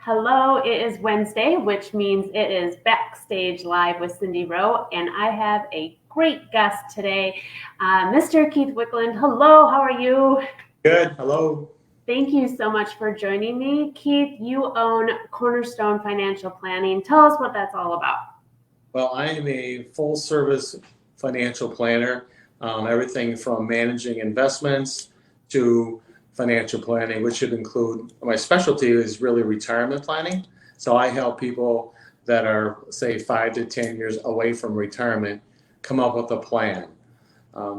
Hello, it is Wednesday, which means it is Backstage Live with Cindy Rowe, and I have a great guest today, Mr. Keith Wicklund. Hello, how are you? Good. Hello. Thank you so much for joining me. Keith, you own Cornerstone Financial Planning. Tell us what that's all about. Well, I am a full service financial planner, everything from managing investments to financial planning, which should include my specialty is really retirement planning. So I help people that are, say, 5 to 10 years away from retirement come up with a plan.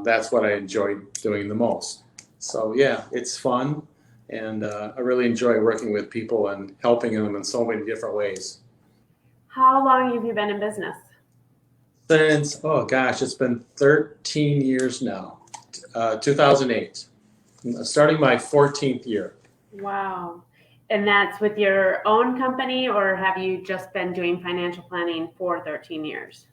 That's what I enjoy doing the most. So, yeah, it's fun. And I really enjoy working with people and helping them in so many different ways. How long have you been in business? Since, oh gosh, it's been 13 years now, 2008, starting my 14th year. Wow. And that's with your own company, or have you just been doing financial planning for 13 years?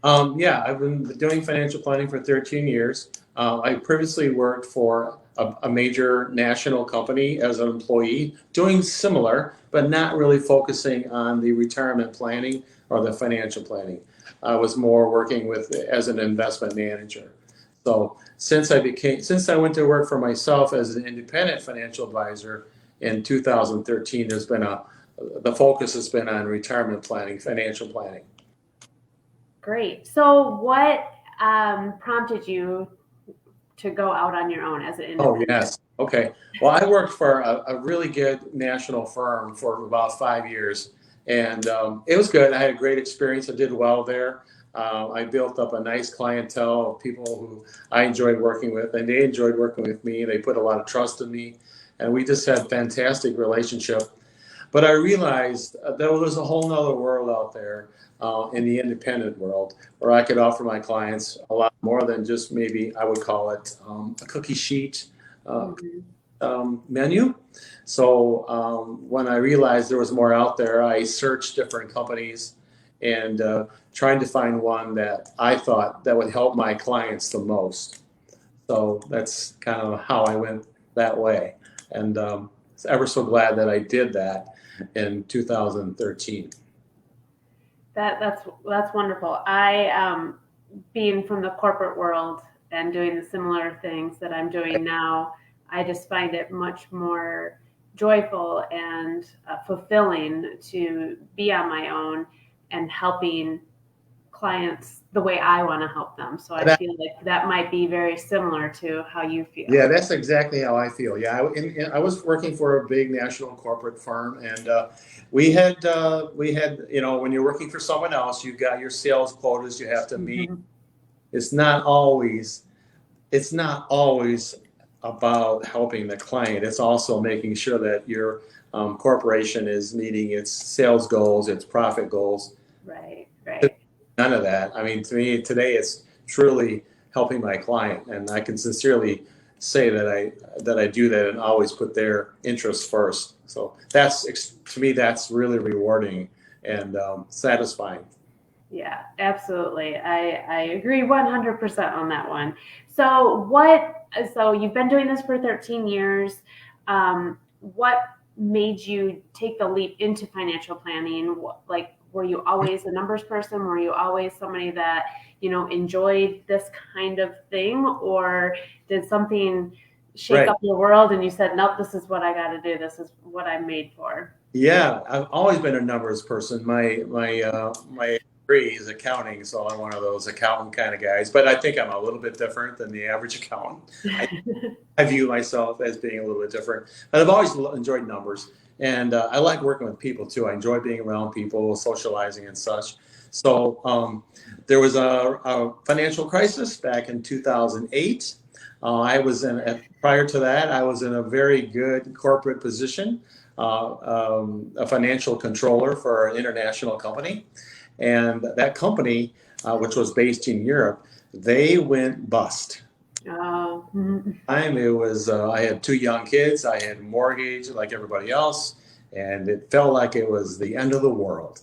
Yeah, I've been doing financial planning for 13 years. I previously worked for a major national company as an employee, doing similar, but not really focusing on the retirement planning or the financial planning. I was more working with as an investment manager. So since I went to work for myself as an independent financial advisor in 2013, the focus has been on retirement planning, financial planning. Great. So what prompted you to go out on your own as an independent? Oh, yes. Okay. Well, I worked for a really good national firm for about 5 years, and it was good. I had a great experience. I did well there. I built up a nice clientele of people who I enjoyed working with, and they enjoyed working with me. They put a lot of trust in me, and we just had a fantastic relationship. But I realized there was a whole nother world out there in the independent world where I could offer my clients a lot more than just maybe I would call it a cookie sheet menu. So when I realized there was more out there, I searched different companies and trying to find one that I thought that would help my clients the most. So that's kind of how I went that way. And ever so glad that I did that in 2013. That's wonderful. I being from the corporate world and doing the similar things that I'm doing now, I just find it much more joyful and fulfilling to be on my own and helping clients the way I want to help them. So I feel like that might be very similar to how you feel. Yeah, that's exactly how I feel. Yeah, I was working for a big national corporate firm, and we had, when you're working for someone else, you've got your sales quotas you have to meet. Mm-hmm. It's not always about helping the client. It's also making sure that your corporation is meeting its sales goals, its profit goals. Right. None of that. I mean, to me today, it's truly helping my client, and I can sincerely say that I do that and always put their interests first. So to me, that's really rewarding and satisfying. Yeah, absolutely. I agree 100% on that one. So you've been doing this for 13 years. What made you take the leap into financial planning? Were you always a numbers person? Were you always somebody that, enjoyed this kind of thing? Or did something shake up your world and you said, nope, this is what I got to do. This is what I'm made for? Yeah, I've always been a numbers person. My degree is accounting, so I'm one of those accountant kind of guys. But I think I'm a little bit different than the average accountant. I view myself as being a little bit different. But I've always enjoyed numbers. And I like working with people, too. I enjoy being around people, socializing and such. So there was a financial crisis back in 2008. Prior to that, I was in a very good corporate position, a financial controller for an international company. And that company, which was based in Europe, they went bust. I had 2 young kids. I had a mortgage like everybody else, and it felt like it was the end of the world.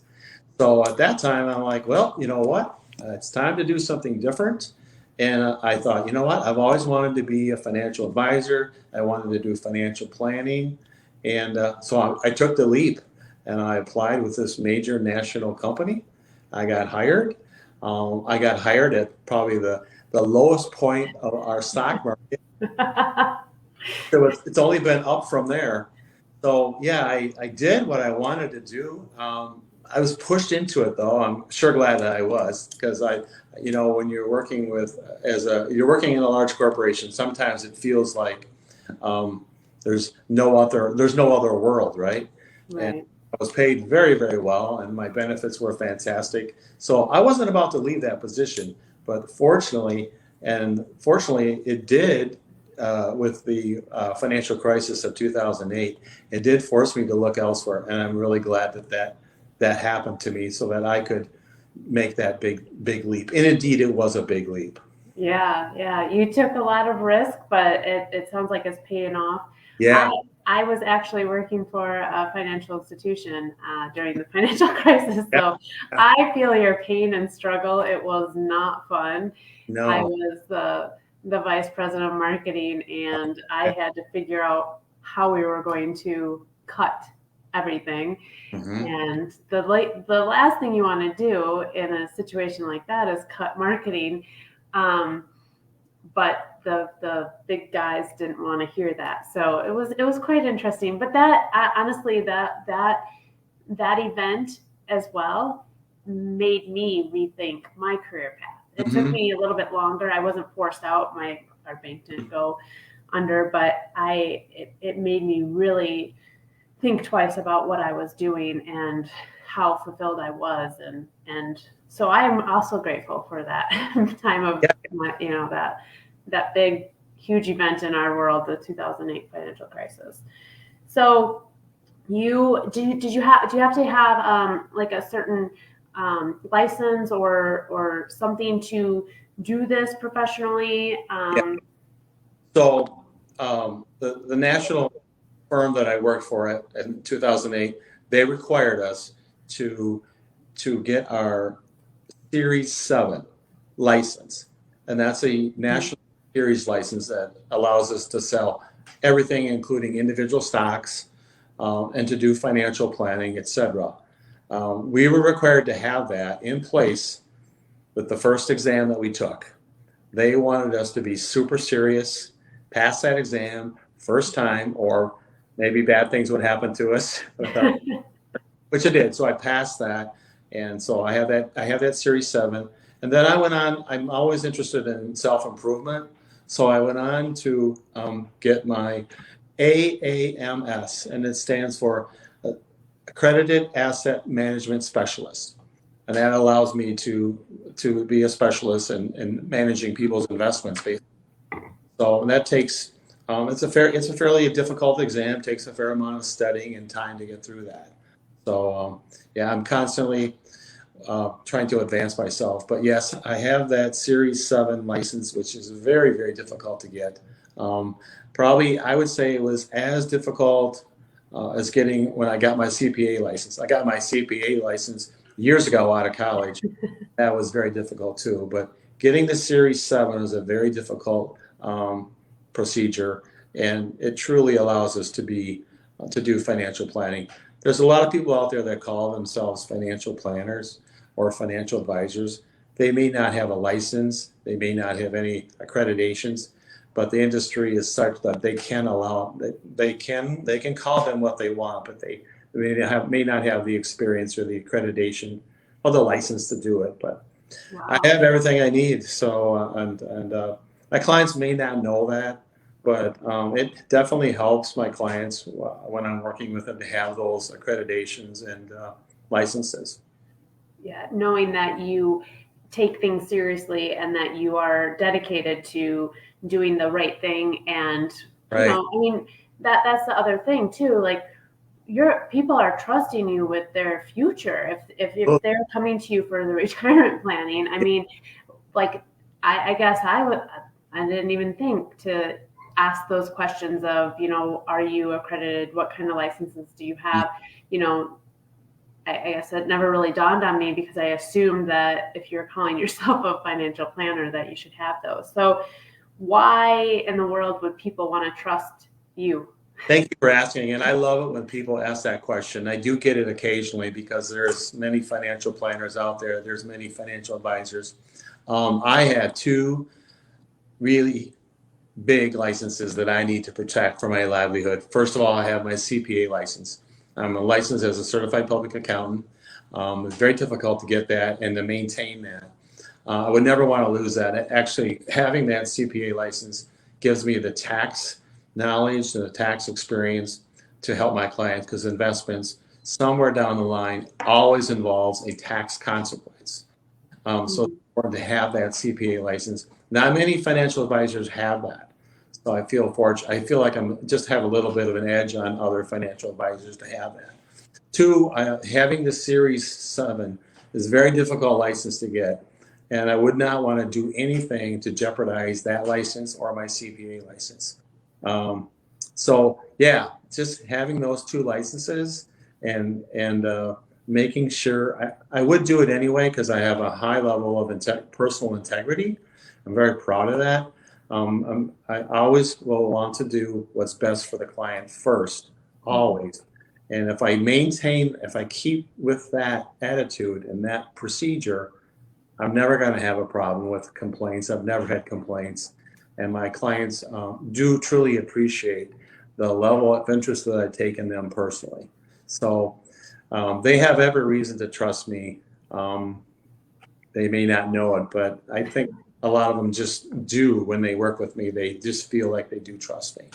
So at that time, I'm like, well, you know what? It's time to do something different. And I thought, you know what? I've always wanted to be a financial advisor. I wanted to do financial planning. And so I took the leap. and I applied with this major national company. I got hired. I got hired at probably the lowest point of our stock market. So it's only been up from there. So yeah, I did what I wanted to do. I was pushed into it though. I'm sure glad that I was, because when you're working you're working in a large corporation, sometimes it feels like there's no other world, right? And Right. I was paid very, very well, and my benefits were fantastic. So I wasn't about to leave that position, but fortunately, it did, with the financial crisis of 2008, it did force me to look elsewhere, and I'm really glad that happened to me so that I could make that big leap. And indeed, it was a big leap. Yeah, yeah. You took a lot of risk, but it sounds like it's paying off. I Yeah. I was actually working for a financial institution during the financial crisis, Yeah. so I feel your pain and struggle. It was not fun. I No. was the vice president of marketing, and I had to figure out how we were going to cut everything. Mm-hmm. And the last thing you want to do in a situation like that is cut marketing. Um, but the big guys didn't want to hear that, so it was quite interesting. But that honestly, that event as well made me rethink my career path. It took Mm-hmm. me a little bit longer. I wasn't forced out. Our bank didn't go under, but it made me really think twice about what I was doing and how fulfilled I was, and so I am also grateful for that time of Yeah. that big huge event in our world, the 2008 financial crisis. So did you have to have like a certain license or something to do this professionally? Yeah. So the national firm that I worked for in 2008, they required us to get our Series 7 license. And that's a national series license that allows us to sell everything, including individual stocks, and to do financial planning, etc. We were required to have that in place with the first exam that we took. They wanted us to be super serious, pass that exam first time, or maybe bad things would happen to us, which it did. So I passed that, and so I have that. I have that Series 7, and then I went on. I'm always interested in self improvement, so I went on to get my AAMS, and it stands for Accredited Asset Management Specialist, and that allows me to be a specialist in managing people's investments. So and that takes it's a fairly difficult exam. Takes a fair amount of studying and time to get through that. So yeah, I'm constantly trying to advance myself. But yes, I have that Series 7 license, which is very, very difficult to get. Probably, I would say it was as difficult as getting when I got my CPA license. I got my CPA license years ago out of college. That was very difficult too. But getting the Series 7 is a very difficult procedure, and it truly allows us to do financial planning. There's a lot of people out there that call themselves financial planners or financial advisors. They may not have a license, they may not have any accreditations, but the industry is such that they can call them what they want, but they may not have the experience or the accreditation or the license to do it. But I Wow. have everything I need. So my clients may not know that, but it definitely helps my clients when I'm working with them to have those accreditations and licenses. Yeah, knowing that you take things seriously and that you are dedicated to doing the right thing, and Right. I mean, that's the other thing too. Like, your people are trusting you with their future. If Oh, they're coming to you for the retirement planning, I mean, like, I guess I didn't even think to ask those questions of, are you accredited? What kind of licenses do you have? You know, I guess it never really dawned on me, because I assumed that if you're calling yourself a financial planner, that you should have those. So why in the world would people want to trust you? Thank you for asking. And I love it when people ask that question. I do get it occasionally because there's many financial planners out there. There's many financial advisors. I have two really big licenses that I need to protect for my livelihood. First of all, I have my CPA license. I'm licensed as a certified public accountant. It's very difficult to get that and to maintain that. I would never want to lose that. Actually, having that CPA license gives me the tax knowledge and the tax experience to help my clients, because investments somewhere down the line always involves a tax consequence. So it's important to have that CPA license. Not many financial advisors have that. So I feel fortunate. I feel like I'm just have a little bit of an edge on other financial advisors to have that. Two, having the Series 7 is a very difficult license to get. And I would not want to do anything to jeopardize that license or my CPA license. So yeah, just having those two licenses and making sure I would do it anyway because I have a high level of personal integrity. I'm very proud of that. I always will want to do what's best for the client first, always. And if I keep with that attitude and that procedure, I'm never going to have a problem with complaints. I've never had complaints. And my clients do truly appreciate the level of interest that I take in them personally. So they have every reason to trust me. They may not know it, but I think a lot of them just do when they work with me. They just feel like they do trust me.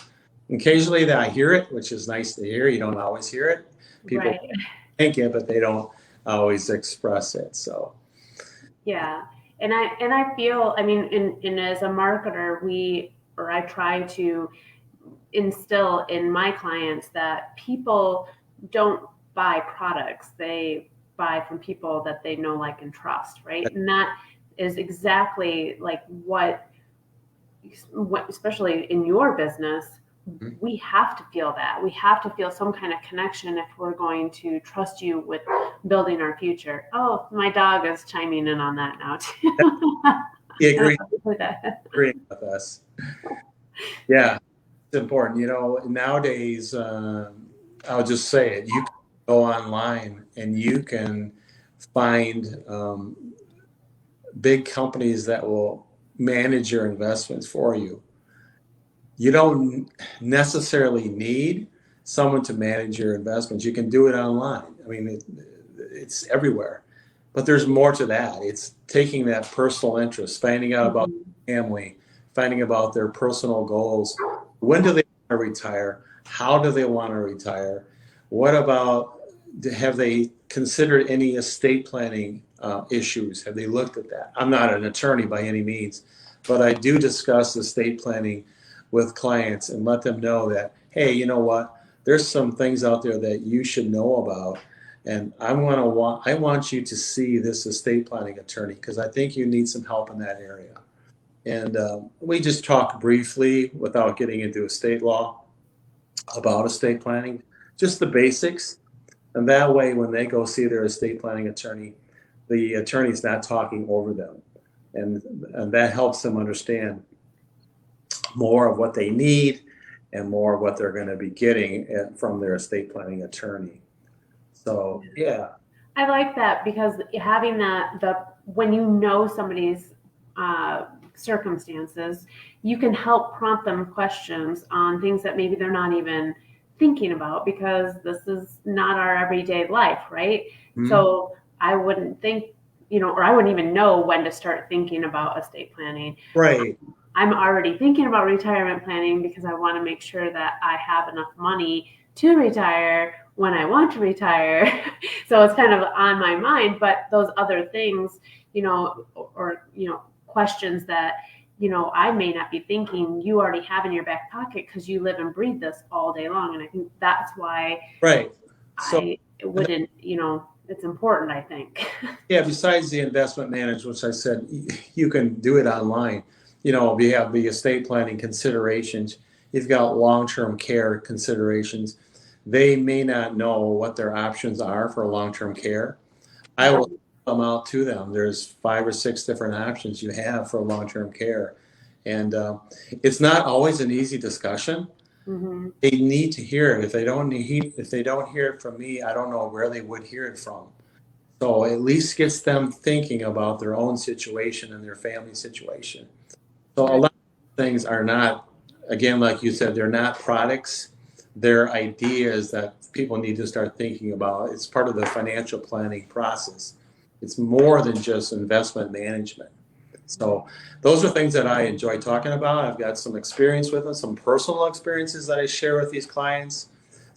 Occasionally I hear it, which is nice to hear. You don't always hear it. People Right. think it, but they don't always express it. So. Yeah. And I feel, I mean, in as a marketer, I try to instill in my clients that people don't buy products. They buy from people that they know, like, and trust, right? And that is exactly like what especially in your business, we have to feel that. We have to feel some kind of connection if we're going to trust you with building our future. Oh, my dog is chiming in on that now too. He agrees with us. Yeah, it's important. You know, nowadays, I'll just say it. You can go online and you can find big companies that will manage your investments for you. You don't necessarily need someone to manage your investments. You can do it online. I mean, it's everywhere. But there's more to that. It's taking that personal interest, finding out about family, finding about their personal goals. When do they want to retire? How do they want to retire? What about, have they considered any estate planning issues? Have they looked at that? I'm not an attorney by any means, but I do discuss estate planning with clients and let them know that, hey, you know what? There's some things out there that you should know about. And I want you to see this estate planning attorney because I think you need some help in that area. And we just talk briefly without getting into estate law about estate planning, just the basics. And that way, when they go see their estate planning attorney, the attorney's not talking over them. And that helps them understand more of what they need and more of what they're going to be getting from their estate planning attorney. So, yeah. I like that because having when you know somebody's circumstances, you can help prompt them questions on things that maybe they're not even thinking about because this is not our everyday life, right? Mm-hmm. So I wouldn't think, or I wouldn't even know when to start thinking about estate planning. Right. I'm already thinking about retirement planning because I want to make sure that I have enough money to retire when I want to retire. So it's kind of on my mind, but those other things, questions that, I may not be thinking, you already have in your back pocket because you live and breathe this all day long. And I think that's why right. So, I wouldn't, it's important, I think. Yeah, besides the investment management, which I said, you can do it online. We have the estate planning considerations. You've got long-term care considerations. They may not know what their options are for long-term care. I will come out to them. There's 5 or 6 different options you have for long-term care. And it's not always an easy discussion. Hmm. They need to hear it. If they don't hear it from me, I don't know where they would hear it from. So at least gets them thinking about their own situation and their family situation. So a Right. lot of things are not, again, like you said, they're not products. They're ideas that people need to start thinking about. It's part of the financial planning process. It's more than just investment management. So those are things that I enjoy talking about. I've got some experience with them, some personal experiences that I share with these clients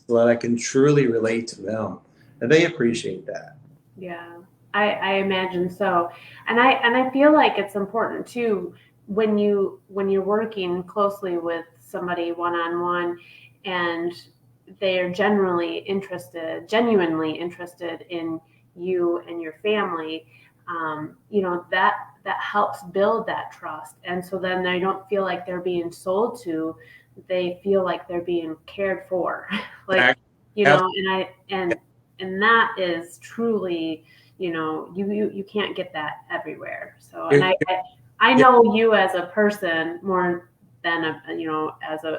so that I can truly relate to them. And they appreciate that. Yeah, I imagine so, and I feel like it's important too when you're working closely with somebody one on one, and they are genuinely interested in you and your family. That helps build that trust, and so then they don't feel like they're being sold to; they feel like they're being cared for, like Act- have- and that is truly, you can't get that everywhere. So, and it- I yeah, know you as a person more than as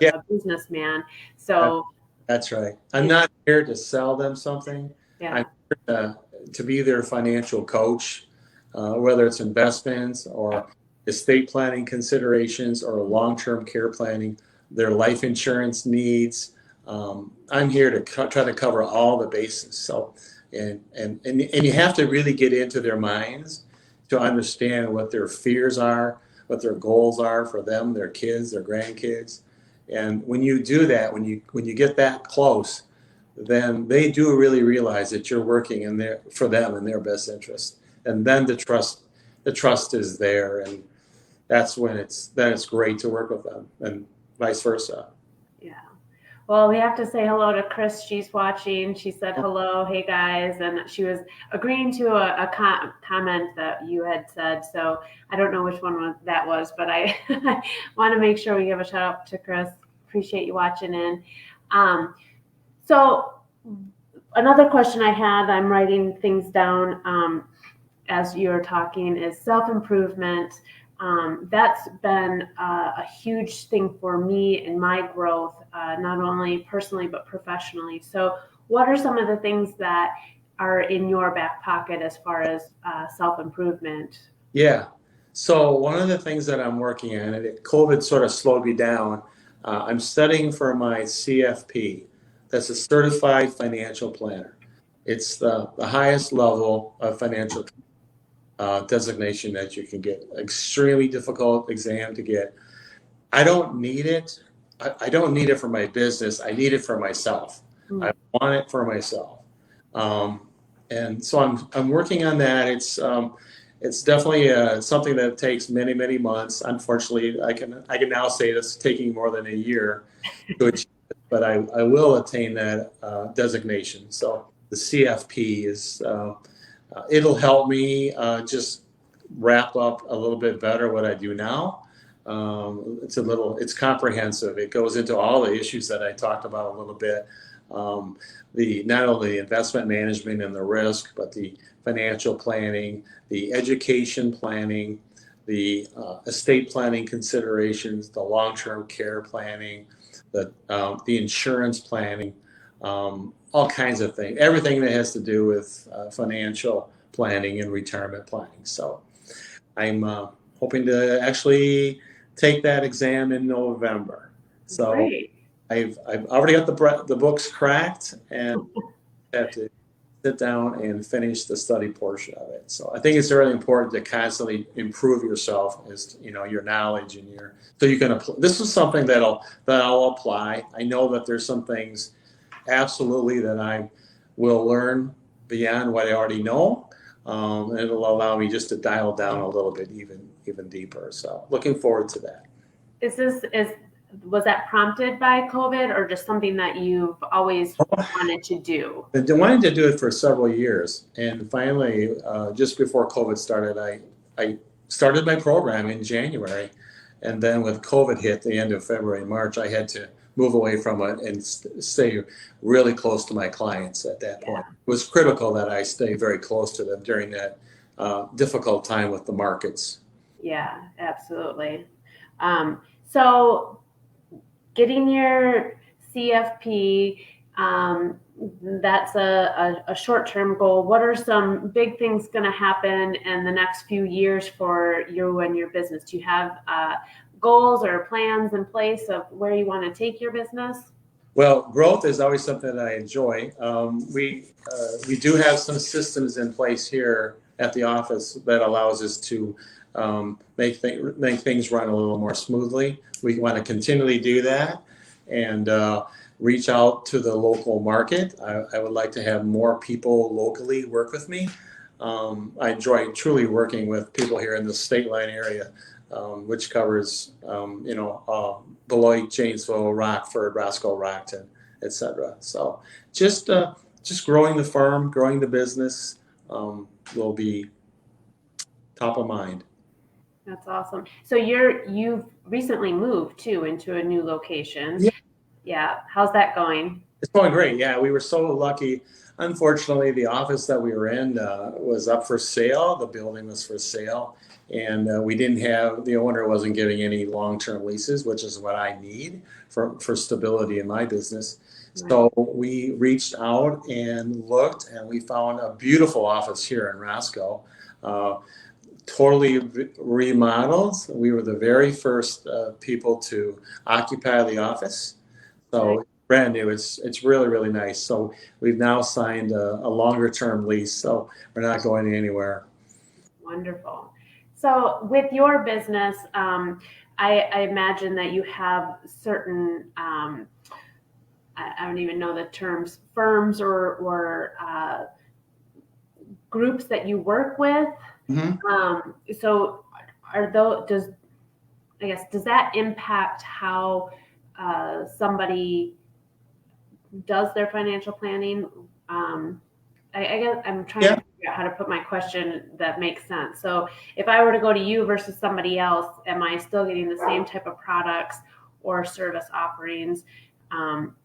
yeah, a businessman. that- So that's right. I'm it's, not here to sell them something. I'm yeah. here to be their financial coach, whether it's investments or estate planning considerations or long-term care planning, their life insurance needs. I'm here to try to cover all the bases. So, and you have to really get into their minds to understand what their fears are, what their goals are for them, their kids, their grandkids. And when you do that, when you get that close, then they do really realize that you're working in their for them in their best interest. And then the trust is there, and that's when it's great to work with them, and vice versa. Yeah. Well, we have to say hello to Chris. She's watching. She said hello, hey guys, and she was agreeing to a comment that you had said. So I don't know which one that was, but I want to make sure we give a shout out to Chris. Appreciate you watching in. Um, so another question I had, I'm writing things down as you're talking, is self improvement. That's been a huge thing for me in my growth, not only personally but professionally. So, what are some of the things that are in your back pocket as far as self improvement? Yeah. So one of the things that I'm working on, and COVID sort of slowed me down. I'm studying for my CFP. That's a Certified Financial Planner. It's the highest level of financial designation that you can get. Extremely difficult exam to get. I don't need it. I don't need it for my business. I need it for myself. I Mm. want it for myself. Um, and so I'm working on that. It's definitely something that takes many months. Unfortunately, I can now say it's taking more than a year to achieve it, but I will attain that designation. So the CFP is it'll help me just wrap up a little bit better what I do now. It's comprehensive. It goes into all the issues that I talked about a little bit. Um, the not only the investment management and the risk, but the financial planning, the education planning, the estate planning considerations, the long-term care planning, the insurance planning, all kinds of things. Everything that has to do with financial planning and retirement planning. So I'm hoping to actually take that exam in November. So Great. I've already got the books cracked and have to sit down and finish the study portion of it. So I think it's really important to constantly improve yourself as your knowledge and so you can apply. This is something that I'll apply. I know that there's some things absolutely that I will learn beyond what I already know. It'll allow me just to dial down a little bit even deeper. So looking forward to that. Was that prompted by COVID or just something that you've always wanted to do? I've been wanting to do it for several years, and finally, just before COVID started, I started my program in January, and then with COVID hit the end of February and March, I had to move away from it and stay really close to my clients at that Yeah. point. It was critical that I stay very close to them during that difficult time with the markets. Yeah, absolutely. So getting your CFP. That's a short-term goal. What are some big things going to happen in the next few years for you and your business? Do you have goals or plans in place of where you want to take your business? Well, growth is always something that I enjoy. We do have some systems in place here at the office that allows us to make things run a little more smoothly. We want to continually do that and reach out to the local market. I would like to have more people locally work with me. I enjoy truly working with people here in the state line area, which covers, Beloit, Janesville, Rockford, Roscoe, Rockton, etc. So just growing the firm, growing the business will be top of mind. That's awesome. So you've recently moved too into a new location. Yeah. Yeah. How's that going? It's going great. Yeah, we were so lucky. Unfortunately, the office that we were in was up for sale. The building was for sale. And the owner wasn't giving any long-term leases, which is what I need for stability in my business. Right. So we reached out and looked, and we found a beautiful office here in Roscoe, totally remodeled. We were the very first people to occupy the office. So right. Brand new. It's really, really nice. So we've now signed a longer-term lease, so we're not going anywhere. Wonderful. So with your business, I imagine that you have certain, I don't even know the terms, firms or groups that you work with. Mm-hmm. So does that impact how somebody does their financial planning? I guess I'm trying to figure out how to put my question that makes sense. So if I were to go to you versus somebody else, am I still getting the same type of products or service offerings?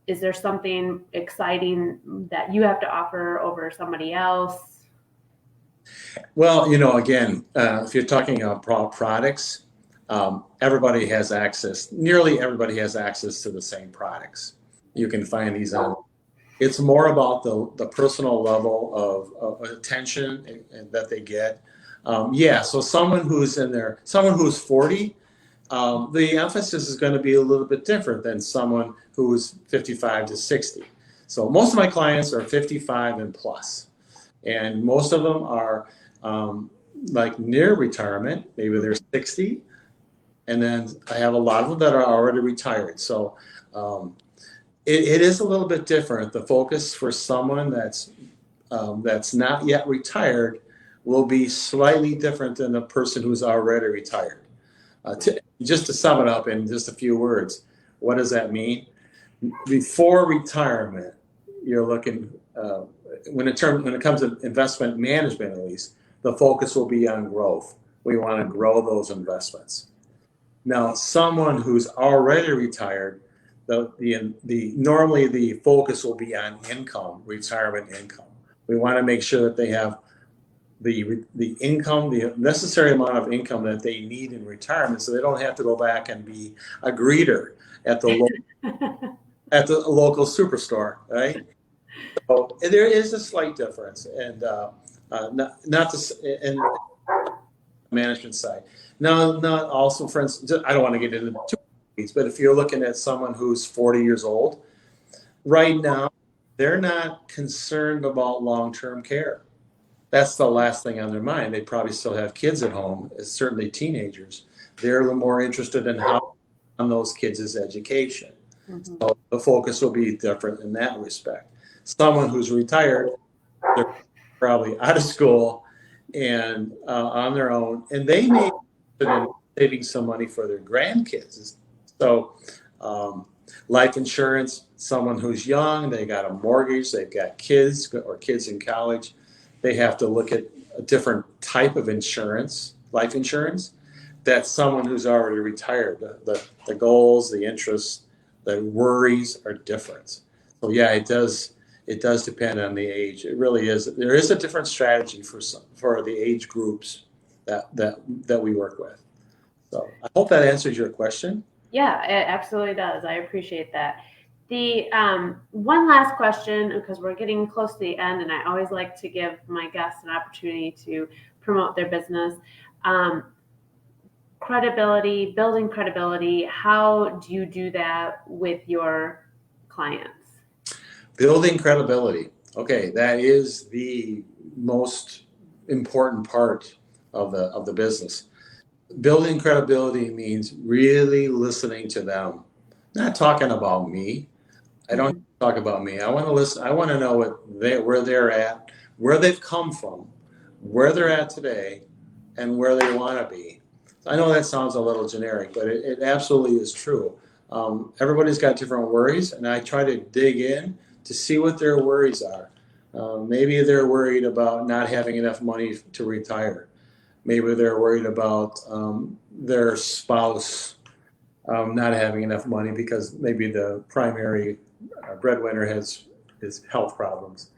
Is there something exciting that you have to offer over somebody else? Well, again, if you're talking about products, everybody has access. Nearly everybody has access to the same products. You can find these on. It's more about the personal level of attention that they get. So someone who's 40, the emphasis is going to be a little bit different than someone who's 55 to 60. So most of my clients are 55 and plus, and most of them are like near retirement. Maybe they're 60, and then I have a lot of them that are already retired. So it is a little bit different. The focus for someone that's not yet retired will be slightly different than the person who's already retired. Just to sum it up in just a few words, what does that mean? Before retirement, you're looking when it comes to investment management, at least, the focus will be on growth. We want to grow those investments. Now, someone who's already retired, normally the focus will be on income, retirement income. We want to make sure that they have the income, the necessary amount of income that they need in retirement, so they don't have to go back and be a greeter at the local superstore, right? So there is a slight difference, and not in management side. Now, not also, for instance, I don't want to get into too many, but if you're looking at someone who's 40 years old, right now, they're not concerned about long-term care. That's the last thing on their mind. They probably still have kids at home, certainly teenagers. They're more interested in how on those kids' education. Mm-hmm. So the focus will be different in that respect. Someone who's retired, they're probably out of school and on their own, and they may be interested in saving some money for their grandkids. So life insurance, someone who's young, they got a mortgage, they've got kids or kids in college, they have to look at a different type of insurance, life insurance, that someone who's already retired. The goals, the interests, the worries are different. So yeah, it does depend on the age. It really is. There is a different strategy for the age groups that we work with. So I hope that answers your question. Yeah, it absolutely does. I appreciate that. The one last question, because we're getting close to the end, and I always like to give my guests an opportunity to promote their business. Credibility, building credibility. How do you do that with your clients? Building credibility. Okay, that is the most important part of the business. Building credibility means really listening to them, not talking about me. I don't talk about me. I want to listen. I want to know where they're at, where they've come from, where they're at today, and where they want to be. I know that sounds a little generic, but it absolutely is true. Everybody's got different worries, and I try to dig in to see what their worries are. Maybe they're worried about not having enough money to retire. Maybe they're worried about their spouse not having enough money because maybe the primary breadwinner has health problems.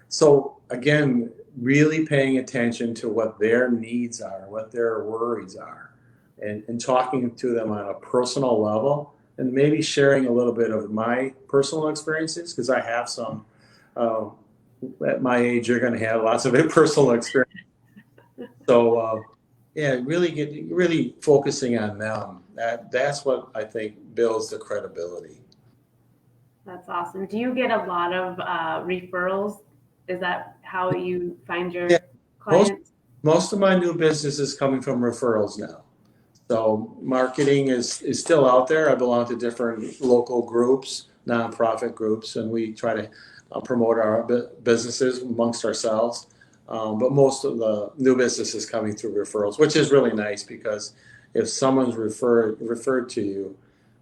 So again, really paying attention to what their needs are, what their worries are, and talking to them on a personal level, and maybe sharing a little bit of my personal experiences, because I have some. At my age, you're going to have lots of personal experience. So yeah, really focusing on them. That's what I think builds the credibility. That's awesome. Do you get a lot of referrals? Is that how you find your clients? Most of my new business is coming from referrals now. So marketing is still out there. I belong to different local groups, nonprofit groups, and we try to promote our businesses amongst ourselves. But most of the new business is coming through referrals, which is really nice, because if someone's referred to you,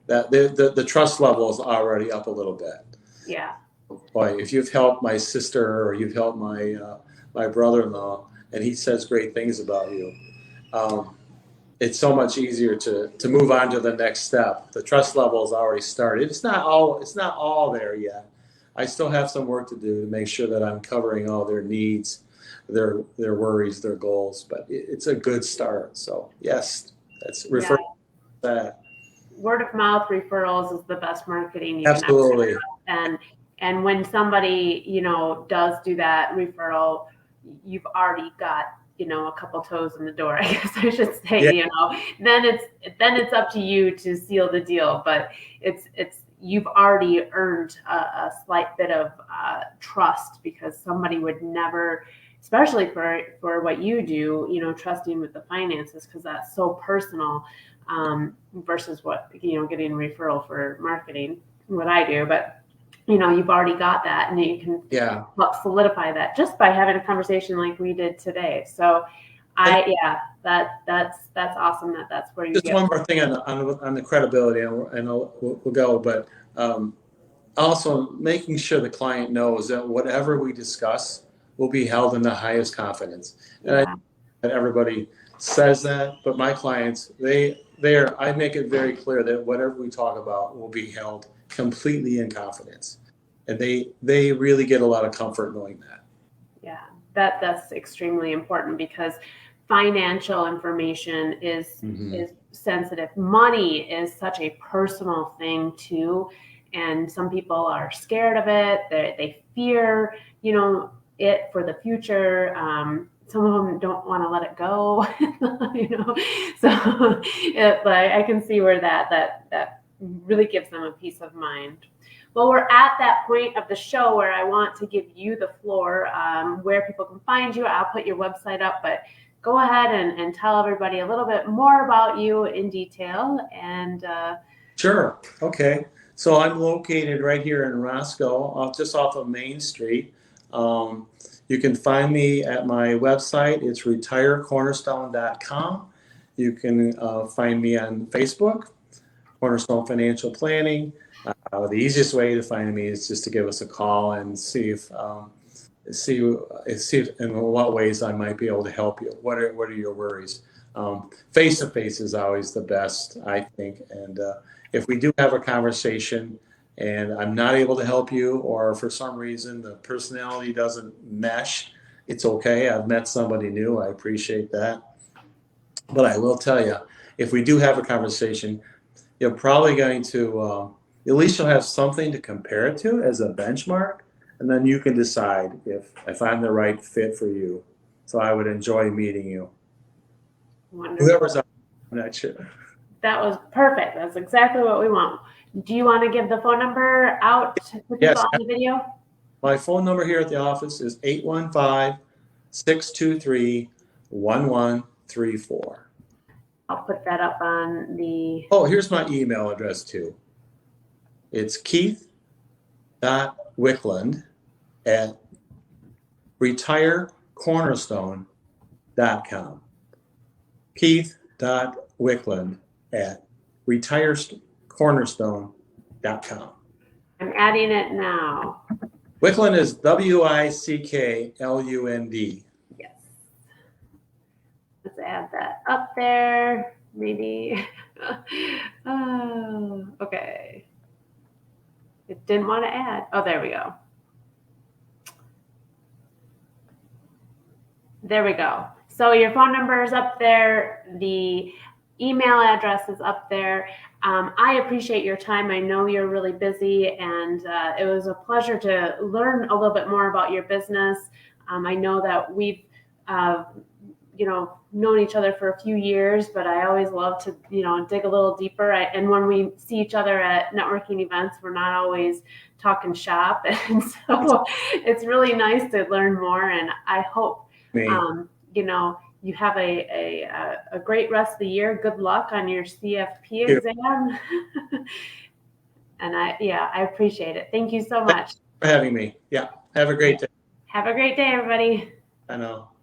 that the trust level is already up a little bit. Yeah. Boy, if you've helped my sister, or you've helped my brother-in-law, and he says great things about you, it's so much easier to move on to the next step. The trust level is already started. It's not all there yet. I still have some work to do to make sure that I'm covering all their needs, their worries, their goals. But it's a good start. So yes, that's refer that. Word of mouth referrals is the best marketing you Absolutely. can have. And when somebody, does do that referral, you've already got, a couple toes in the door, I guess I should say. Yeah. Then it's up to you to seal the deal. But it's you've already earned a slight bit of trust, because somebody would never, especially for what you do, trusting with the finances, because that's so personal, versus what, getting a referral for marketing, what I do. But you've already got that, and you can help solidify that just by having a conversation like we did today. So that's awesome that's where you just get. One more thing on the credibility, and we'll go, but also making sure the client knows that whatever we discuss will be held in the highest confidence. And I think that everybody says that, but my clients, I make it very clear that whatever we talk about will be held completely in confidence, and they really get a lot of comfort knowing that. Yeah, that's extremely important, because financial information is sensitive. Money is such a personal thing too, and some people are scared of it. They fear, it for the future. Some of them don't want to let it go, So I can see where that really gives them a peace of mind. Well, we're at that point of the show where I want to give you the floor, where people can find you. I'll put your website up, but go ahead and tell everybody a little bit more about you in detail. And Sure. Okay. So I'm located right here in Roscoe, just off of Main Street. You can find me at my website. It's retirecornerstone.com. You can find me on Facebook, Cornerstone Financial Planning. The easiest way to find me is just to give us a call and see if in what ways I might be able to help you. What are your worries? Face to face is always the best, I think. And if we do have a conversation and I'm not able to help you, or for some reason the personality doesn't mesh, it's okay. I've met somebody new. I appreciate that. But I will tell you, if we do have a conversation, you're probably going to at least you'll have something to compare it to as a benchmark, and then you can decide if I'm the right fit for you. So I would enjoy meeting you. Wonderful. Whoever's on, I'm not sure. That was perfect. That's exactly what we want. Do you want to give the phone number out to people Yes. on the video? My phone number here at the office is 815-623-1134. I'll put that up on the. Oh, here's my email address too. It's keith.wicklund@retirecornerstone.com. keith.wicklund@retirecornerstone.com. I'm adding it now. Wicklund is Wicklund. Yes. Let's add that up there. Maybe. Oh, okay. It didn't want to add. Oh, there we go. There we go. So your phone number is up there. The email address is up there. I appreciate your time. I know you're really busy, and it was a pleasure to learn a little bit more about your business. I know that we've, known each other for a few years, but I always love to, dig a little deeper. And when we see each other at networking events, we're not always talking shop. And so it's really nice to learn more. And I hope, you have a great rest of the year. Good luck on your CFP exam. And I appreciate it. Thank you so much. Thanks for having me. Yeah. Have a great day. Have a great day, everybody. I know.